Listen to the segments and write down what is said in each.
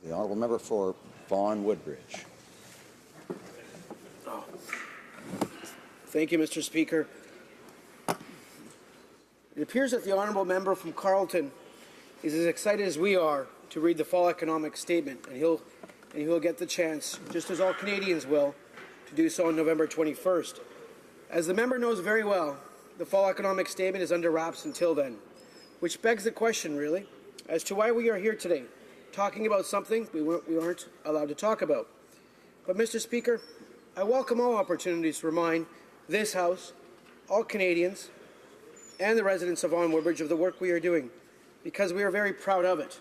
The honourable member for Vaughan Woodbridge. Thank you, Mr. Speaker. It appears that the honourable member from Carleton is as excited as we are to read the fall economic statement, and he'll get the chance, just as all Canadians will, to do so on November 21st. As the member knows very well, the fall economic statement is under wraps until then, which begs the question, really, as to why we are here today, talking about something we aren't allowed to talk about. But, Mr. Speaker, I welcome all opportunities to remind this House, all Canadians, and the residents of Vaughan Woodbridge of the work we are doing, because we are very proud of it.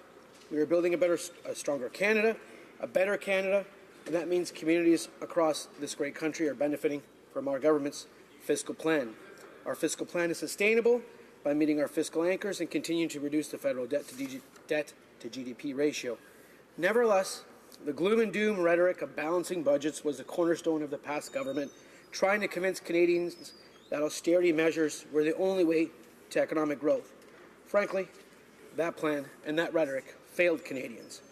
We are building a stronger Canada, a better Canada, and that means communities across this great country are benefiting from our government's fiscal plan. Our fiscal plan is sustainable by meeting our fiscal anchors and continuing to reduce the federal debt to GDP ratio. Nevertheless, the gloom and doom rhetoric of balancing budgets was the cornerstone of the past government, trying to convince Canadians that austerity measures were the only way to economic growth. Frankly, that plan and that rhetoric failed Canadians.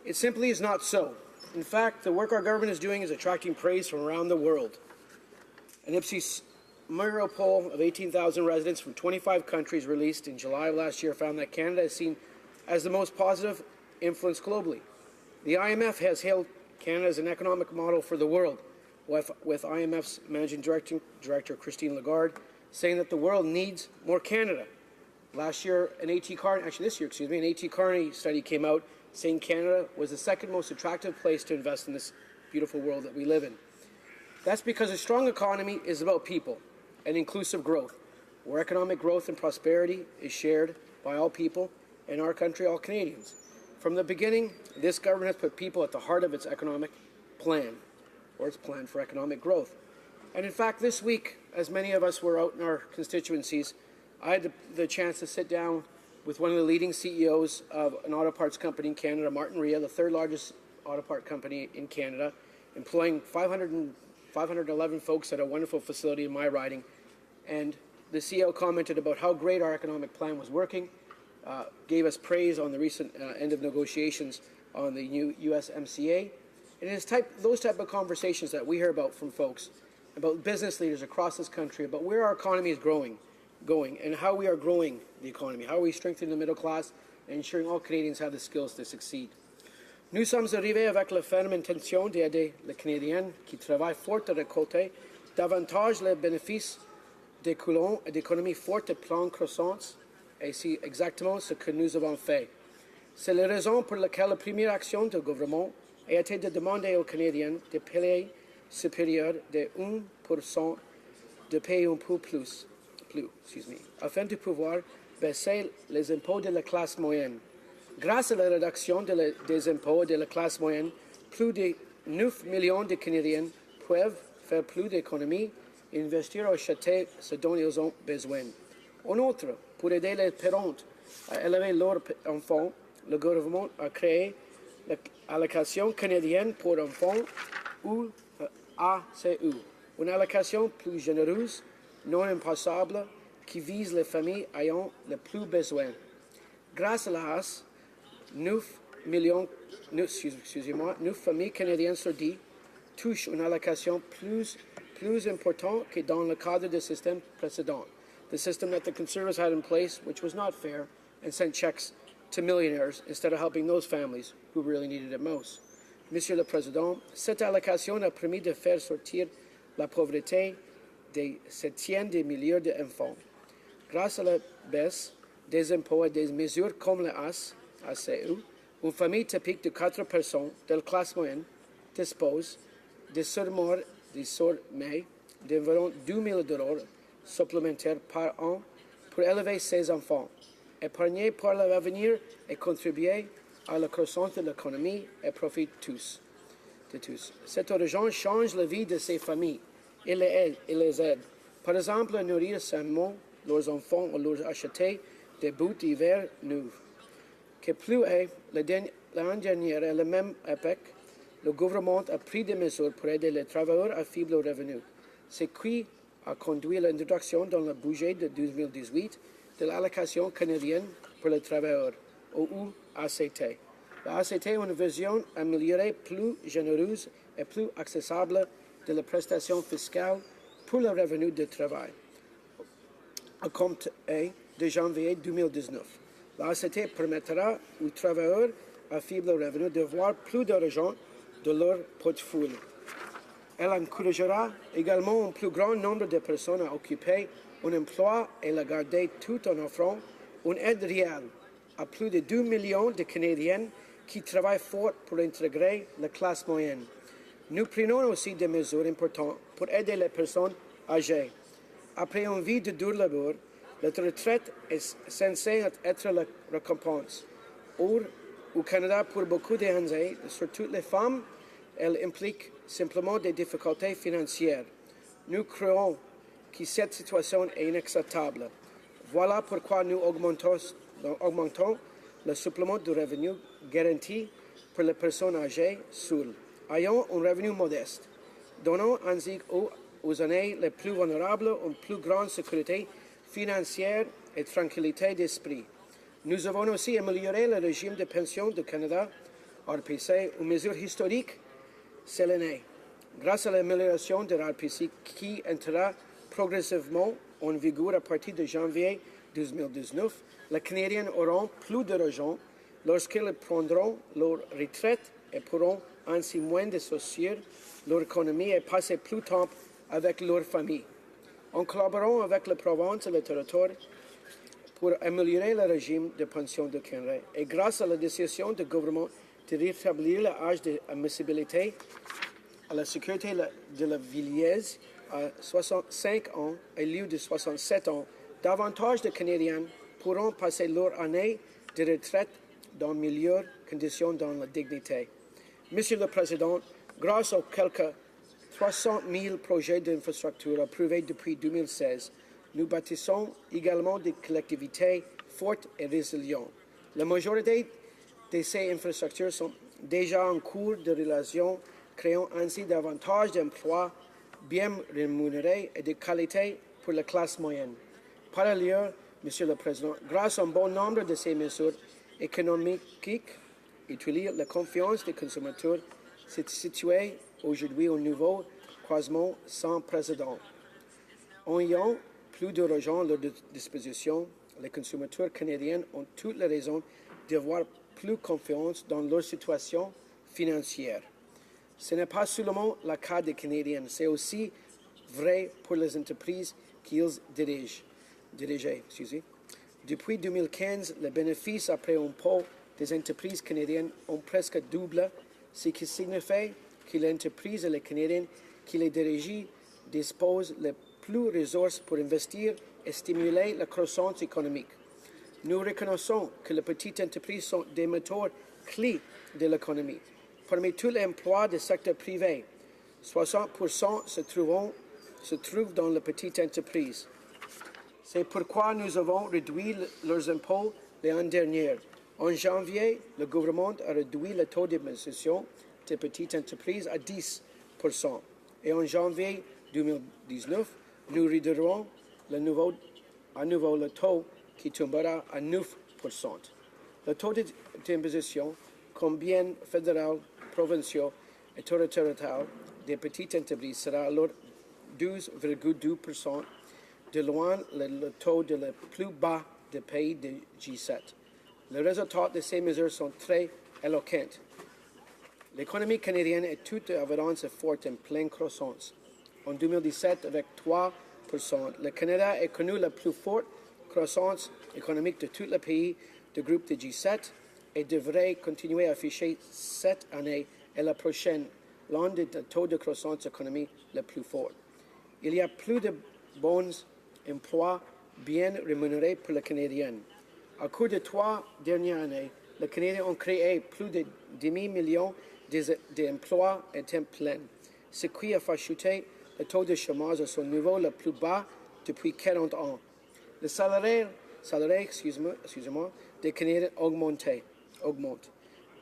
It simply is not so. In fact, the work our government is doing is attracting praise from around the world. An Ipsos Murrow poll of 18,000 residents from 25 countries released in July of last year found that Canada is seen as the most positive influence globally. The IMF has hailed Canada as an economic model for the world, with IMF's Managing Director Christine Lagarde saying that the world needs more Canada. Last year, an AT Carney study came out saying Canada was the second most attractive place to invest in this beautiful world that we live in. That's because a strong economy is about people and inclusive growth, where economic growth and prosperity is shared by all people in our country, all Canadians. From the beginning, this government has put people at the heart of its economic plan, or its plan for economic growth. And in fact, this week, as many of us were out in our constituencies, I had the chance to sit down with one of the leading CEOs of an auto parts company in Canada, Martin Ria, the third largest auto part company in Canada, employing 511 folks at a wonderful facility in my riding. And the CEO commented about how great our economic plan was working, gave us praise on the recent end of negotiations on the new USMCA. And it's those type of conversations that we hear about from folks, about business leaders across this country, about where our economy is going, and how we are growing the economy, how we strengthen the middle class, and ensuring all Canadians have the skills to succeed. Nous sommes arrivés avec la ferme intention d'aider les Canadiens qui travaillent fort à récolter davantage les bénéfices découlant d'économies fortes et pleines croissance, et c'est exactement ce que nous avons fait. C'est la raison pour laquelle la première action du gouvernement a été de demander aux Canadiens de payer supérieur de 1% de payer un peu plus, afin de pouvoir baisser les impôts de la classe moyenne. Grâce à la réduction des impôts de la classe moyenne, plus de 9 millions de Canadiens peuvent faire plus d'économies et investir ou acheter ce dont ils ont besoin. En outre, pour aider les parents à élever leurs enfants, le gouvernement a créé l'allocation canadienne pour enfants, ou ACU, une allocation plus généreuse, non imposable, qui vise les familles ayant le plus besoin. Grâce à la hausse, 9 familles canadiennes sur 10 touchent une allocation plus importante que dans le cadre du système précédent, the system that the Conservatives had in place, which was not fair, and sent checks to millionaires instead of helping those families who really needed it most. Monsieur le Président, cette allocation a permis de faire sortir la pauvreté des septièmes de milliers d'enfants. Grâce à la baisse des impôts et des mesures comme le ACU, une famille typique de 4 personnes de la classe moyenne dispose de seulement d'environ 2 000 $ supplémentaires par an pour élever ses enfants, épargner pour l'avenir et contribuer à la croissance de l'économie et profite de tous. Cet argent change la vie de ces familles et les aide. Par exemple, à nourrir sainement leurs enfants ou leur acheter des bouts d'hiver neufs. Que plus est, l'année dernière, à la même époque, le gouvernement a pris des mesures pour aider les travailleurs à faible revenu, ce qui a conduit à l'introduction dans le budget de 2018 de l'allocation canadienne pour les travailleurs, ou ACT. La ACT a une vision améliorée, plus généreuse et plus accessible de la prestation fiscale pour le revenu de travail à compter de janvier 2019. La ACT permettra aux travailleurs à faible revenu de voir plus d'argent de leur portefeuille. Elle encouragera également un plus grand nombre de personnes à occuper un emploi et la garder tout en offrant une aide réelle à plus de 2 millions de Canadiens qui travaillent fort pour intégrer la classe moyenne. Nous prenons aussi des mesures importantes pour aider les personnes âgées. Après une vie de dur labeur, la retraite est censée être la récompense. Or, au Canada, pour beaucoup d'années, surtout les femmes, elle implique simplement des difficultés financières. Nous croyons que cette situation est inacceptable. Voilà pourquoi nous augmentons le supplément de revenu garanti pour les personnes âgées seules, ayant un revenu modeste, donnant ainsi aux années les plus vulnérables une plus grande sécurité financière et tranquillité d'esprit. Nous avons aussi amélioré le régime de pension du Canada, RPC, une mesure historique cette année. Grâce à l'amélioration de l'RPC qui entrera progressivement en vigueur à partir de janvier 2019, les Canadiens auront plus d'argent lorsqu'ils prendront leur retraite et pourront ainsi moins dissocier leur économie et passer plus de temps avec leur famille. En collaborant avec la province et le territoire pour améliorer le régime de pension du Canada et grâce à la décision du gouvernement de rétablir l'âge d'admissibilité à la sécurité de la vieillesse à 65 ans au lieu de 67 ans, davantage de Canadiens pourront passer leur année de retraite dans de meilleures conditions dans la dignité. Monsieur le Président, grâce aux quelques 300 000 projets d'infrastructure approuvés depuis 2016, nous bâtissons également des collectivités fortes et résilientes. La majorité de ces infrastructures sont déjà en cours de réalisation, créant ainsi davantage d'emplois bien rémunérés et de qualité pour la classe moyenne. Par ailleurs, Monsieur le Président, grâce à un bon nombre de ces mesures économiques, utiliser la confiance des consommateurs s'est situé aujourd'hui au nouveau croisement sans précédent. En ayant plus d'argent à leur disposition, les consommateurs canadiens ont toutes les raisons d'avoir plus confiance dans leur situation financière. Ce n'est pas seulement le cas des Canadiens, c'est aussi vrai pour les entreprises qu'ils dirigent. Depuis 2015, les bénéfices après impôt des entreprises canadiennes ont presque doublé, ce qui signifie que les entreprises et les Canadiens qui les dirigent disposent les plus de ressources pour investir et stimuler la croissance économique. Nous reconnaissons que les petites entreprises sont des moteurs clés de l'économie. Parmi tous les emplois du secteur privé, 60% se trouvent dans les petites entreprises. C'est pourquoi nous avons réduit leurs impôts l'année dernière. En janvier, le gouvernement a réduit le taux d'imposition des petites entreprises à 10%. Et en janvier 2019, nous réduirons à nouveau le taux qui tombera à 9%. Le taux d'imposition, combien fédéral, provincial et territorial des petites entreprises sera alors 12,2%, de loin le taux le plus bas des pays de G7. Les résultats de ces mesures sont très éloquents. L'économie canadienne est toute évidence forte en pleine croissance. En 2017, avec 3%, le Canada a connu la plus forte croissance économique de tous les pays du groupe de G7 et devrait continuer à afficher cette année et la prochaine l'un des taux de croissance économique le plus fort. Il y a plus de bons emplois bien rémunérés pour les Canadiens. Au cours des 3 dernières années, les Canadiens ont créé plus de demi-million d'emplois à temps plein, ce qui a fait chuter le taux de chômage à son niveau le plus bas depuis 40 ans. Le salaire des Canadiens augmente.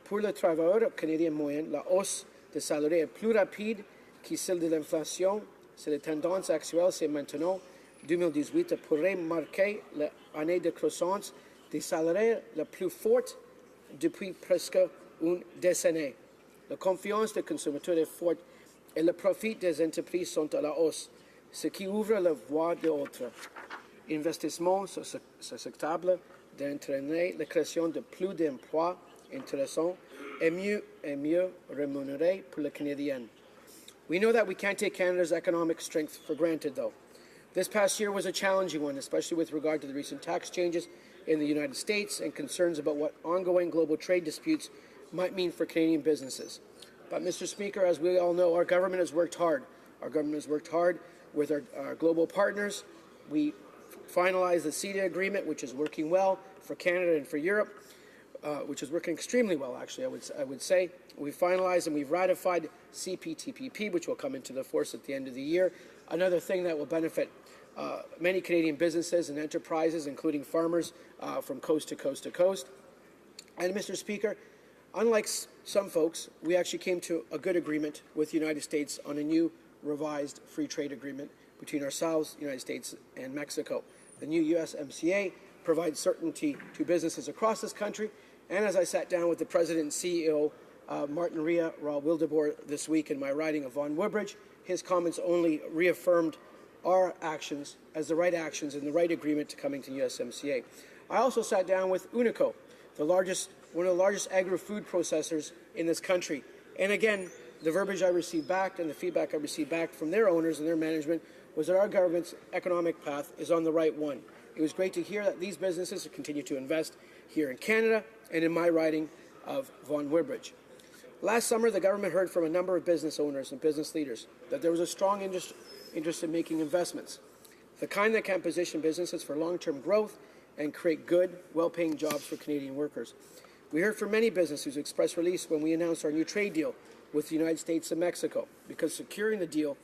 Pour le travailleur canadien moyen, la hausse des salaires est plus rapide que celle de l'inflation. C'est la tendance actuelle, c'est maintenant 2018 pourrait marquer l'année de croissance des salaires la plus forte depuis presque une décennie. La confiance des consommateurs est forte et le profit des entreprises sont à la hausse, ce qui ouvre la voie d'autres investissements susceptibles d'entraîner la création de plus d'emplois intéressants et mieux rémunérés pour les Canadiens. We know that we can't take Canada's economic strength for granted, though. This past year was a challenging one, especially with regard to the recent tax changes in the United States and concerns about what ongoing global trade disputes might mean for Canadian businesses. But, Mr. Speaker, as we all know, our government has worked hard. Our government has worked hard with our global partners. We finalized the CETA agreement, which is working well for Canada and for Europe, which is working extremely well, actually, I would say. We finalized and we've ratified CPTPP, which will come into the force at the end of the year. Another thing that will benefit many Canadian businesses and enterprises, including farmers from coast to coast to coast. And, Mr. Speaker, unlike some folks, we actually came to a good agreement with the United States on a new revised free trade agreement between ourselves, the United States, and Mexico. The new USMCA provides certainty to businesses across this country. And as I sat down with the President and CEO, Martin Ria Raul Wildeboer, this week in my riding of Vaughan Woodbridge, his comments only reaffirmed our actions as the right actions and the right agreement to coming to USMCA. I also sat down with Unico, one of the largest agri-food processors in this country. And again, the verbiage I received back and the feedback I received back from their owners and their management was that our government's economic path is on the right one. It was great to hear that these businesses continue to invest here in Canada and in my riding of Vaughan Woodbridge. Last summer, the government heard from a number of business owners and business leaders that there was a strong interest in making investments, the kind that can position businesses for long-term growth and create good, well-paying jobs for Canadian workers. We heard from many businesses who expressed relief when we announced our new trade deal with the United States and Mexico, because securing that deal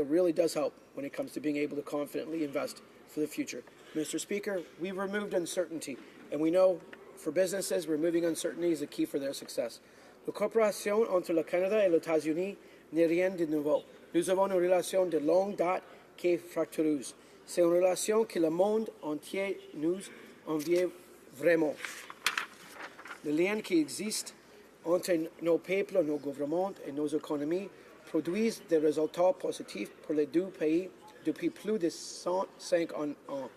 really does help when it comes to being able to confidently invest for the future. Mr. Speaker, we've removed uncertainty, and we know for businesses, removing uncertainty is the key for their success. La coopération entre le Canada et les États-Unis n'est rien de nouveau. Nous avons une relation de longue date qui est fructueuse. C'est une relation que le monde entier nous envie vraiment. Le lien qui existe entre nos peuples, nos gouvernements et nos économies produisent des résultats positifs pour les deux pays depuis plus de 105 ans.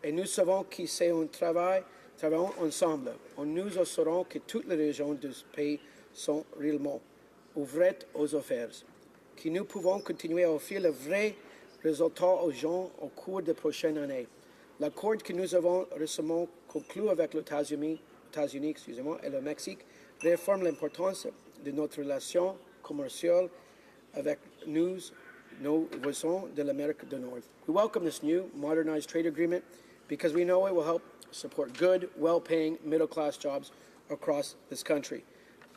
Et nous savons que c'est un travaillons ensemble. Nous assurons que toutes les régions du pays sont réellement ouvertes aux affaires, que nous pouvons continuer à offrir le vrai résultat aux gens au cours des prochaines années. L'accord que nous avons récemment conclu avec les États-Unis et le Mexique réaffirme l'importance de notre relation commerciale avec nos voisins de l'Amérique du Nord. We welcome this new modernized trade agreement because we know it will help support good, well-paying, middle-class jobs across this country.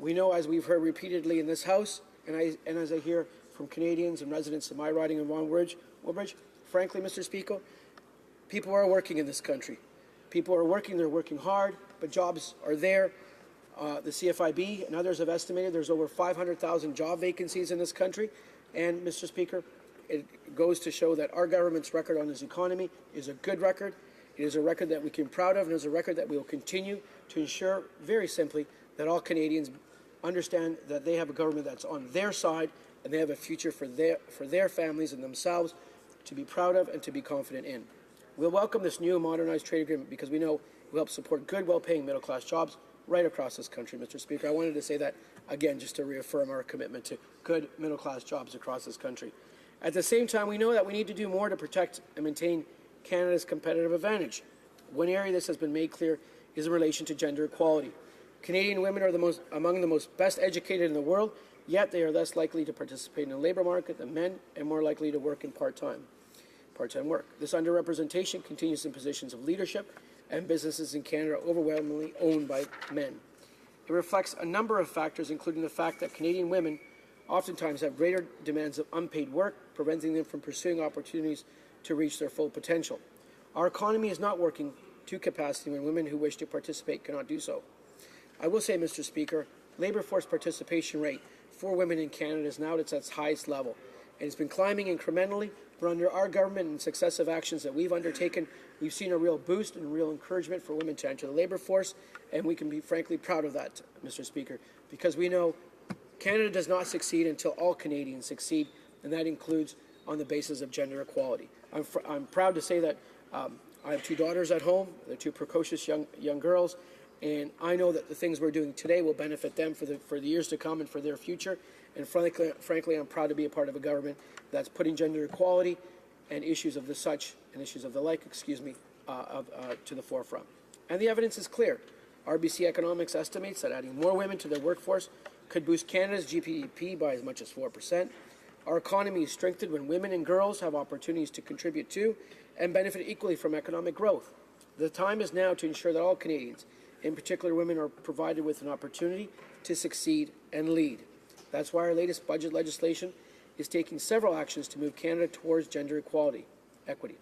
We know, as we've heard repeatedly in this House, and as I hear from Canadians and residents of my riding in Vaughan Woodbridge, frankly, Mr. Speaker, people are working in this country. People are working, they're working hard, but jobs are there. The CFIB and others have estimated there's over 500,000 job vacancies in this country. And, Mr. Speaker, it goes to show that our government's record on this economy is a good record. It is a record that we can be proud of, and it is a record that we will continue to ensure, very simply, that all Canadians understand that they have a government that's on their side and they have a future for their families and themselves to be proud of and to be confident in. We'll welcome this new modernized trade agreement because we know it will help support good, well-paying middle-class jobs right across this country, Mr. Speaker. I wanted to say that again just to reaffirm our commitment to good middle-class jobs across this country. At the same time, we know that we need to do more to protect and maintain Canada's competitive advantage. One area this has been made clear is in relation to gender equality. Canadian women are among the most best educated in the world, yet they are less likely to participate in the labour market than men and more likely to work in part-time work. This underrepresentation continues in positions of leadership, and businesses in Canada are overwhelmingly owned by men. It reflects a number of factors, including the fact that Canadian women oftentimes have greater demands of unpaid work, preventing them from pursuing opportunities to reach their full potential. Our economy is not working to capacity when women who wish to participate cannot do so. I will say, Mr. Speaker, labour force participation rate for women in Canada is now at its highest level, and it's been climbing incrementally, But under our government and successive actions that we've undertaken, we've seen a real boost and real encouragement for women to enter the labour force, and we can be frankly proud of that, Mr. Speaker, because we know Canada does not succeed until all Canadians succeed, and that includes on the basis of gender equality. I'm proud to say that I have two daughters at home. They're two precocious young girls, and I know that the things we're doing today will benefit them for the years to come and for their future. And frankly, I'm proud to be a part of a government that's putting gender equality and issues of the such and issues of the like, to the forefront. And the evidence is clear. RBC Economics estimates that adding more women to their workforce could boost Canada's GDP by as much as 4%. Our economy is strengthened when women and girls have opportunities to contribute to and benefit equally from economic growth. The time is now to ensure that all Canadians, in particular women, are provided with an opportunity to succeed and lead. That's why our latest budget legislation is taking several actions to move Canada towards gender equity.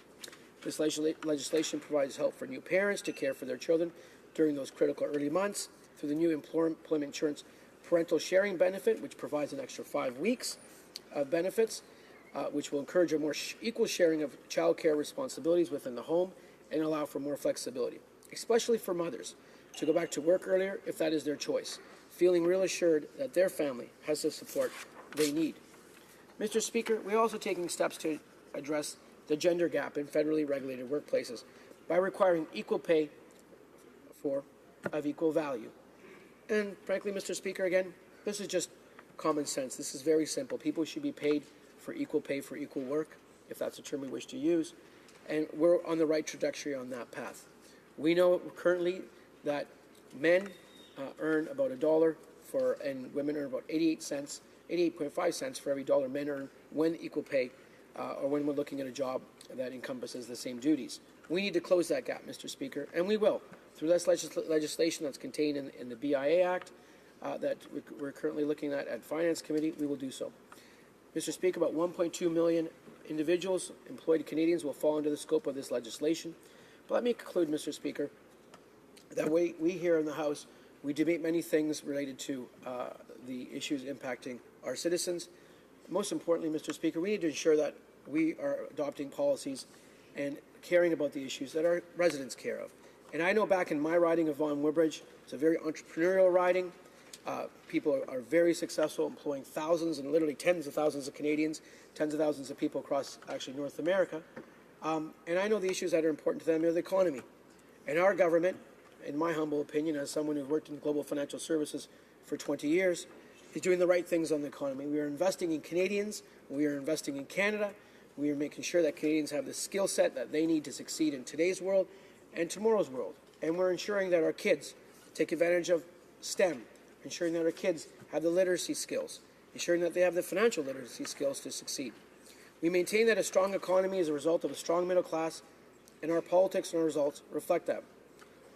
This legislation provides help for new parents to care for their children during those critical early months through the new employment insurance parental sharing benefit, which provides an extra 5 weeks of benefits, which will encourage a more equal sharing of child care responsibilities within the home and allow for more flexibility, especially for mothers, to go back to work earlier if that is their choice, feeling real assured that their family has the support they need. Mr. Speaker, we are also taking steps to address the gender gap in federally regulated workplaces by requiring equal pay of equal value. And frankly, Mr. Speaker, again, this is just common sense. This is very simple. People should be paid for equal pay for equal work, if that's a term we wish to use, and we're on the right trajectory on that path. We know currently that men earn about $1 and women earn about 88.5 cents for every dollar men earn when equal pay or when we're looking at a job that encompasses the same duties. We need to close that gap, Mr. Speaker, and we will. Through this legislation that's contained in the BIA Act that we're currently looking at Finance Committee, we will do so. Mr. Speaker, about 1.2 million individuals, employed Canadians, will fall under the scope of this legislation. But let me conclude, Mr. Speaker, that we here in the House, we debate many things related to the issues impacting our citizens. Most importantly, Mr. Speaker, we need to ensure that we are adopting policies and caring about the issues that our residents care of. And I know back in my riding of Vaughan Woodbridge, it's a very entrepreneurial riding. People are very successful, employing thousands and literally tens of thousands of Canadians, tens of thousands of people across actually North America. And I know the issues that are important to them are the economy. And our government, in my humble opinion, as someone who worked in global financial services for 20 years, is doing the right things on the economy. We are investing in Canadians. We are investing in Canada. We are making sure that Canadians have the skill set that they need to succeed in today's world and tomorrow's world. And we're ensuring that our kids take advantage of STEM, ensuring that our kids have the literacy skills, ensuring that they have the financial literacy skills to succeed. We maintain that a strong economy is a result of a strong middle class, and our politics and our results reflect that.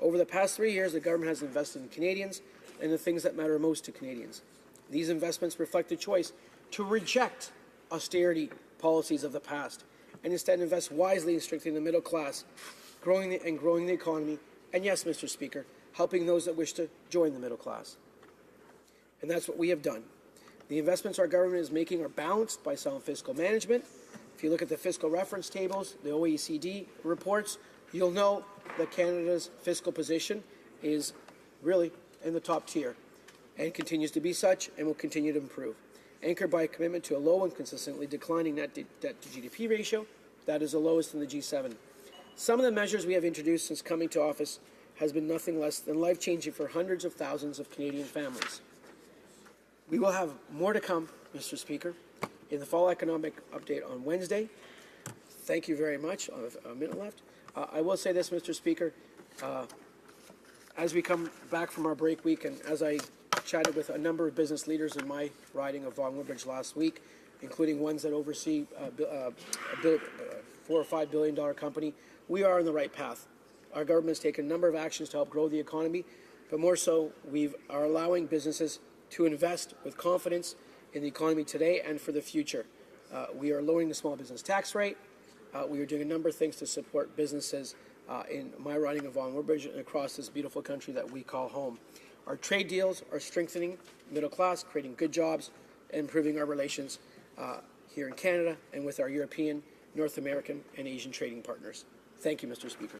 Over the past 3 years, the government has invested in Canadians and the things that matter most to Canadians. These investments reflect the choice to reject austerity policies of the past and instead invest wisely in strengthening the middle class, growing the economy, and yes, Mr. Speaker, helping those that wish to join the middle class. And that's what we have done. The investments our government is making are balanced by sound fiscal management. If you look at the fiscal reference tables, the OECD reports, you'll know that Canada's fiscal position is really in the top tier and continues to be such and will continue to improve. Anchored by a commitment to a low and consistently declining net debt to GDP ratio, that is the lowest in the G7. Some of the measures we have introduced since coming to office has been nothing less than life-changing for hundreds of thousands of Canadian families. We will have more to come, Mr. Speaker, in the fall economic update on Wednesday. Thank you very much. I have a minute left. I will say this, Mr. Speaker. As we come back from our break week and as I chatted with a number of business leaders in my riding of Vaughan Woodbridge last week, including ones that oversee a $4 or $5 billion company, we are on the right path. Our government has taken a number of actions to help grow the economy, but more so, we are allowing businesses to invest with confidence in the economy today and for the future. We are lowering the small business tax rate. We are doing a number of things to support businesses in my riding of Vaughan Woodbridge and across this beautiful country that we call home. Our trade deals are strengthening middle class, creating good jobs, and improving our relations here in Canada and with our European North American and Asian trading partners. Thank you, Mr. Speaker.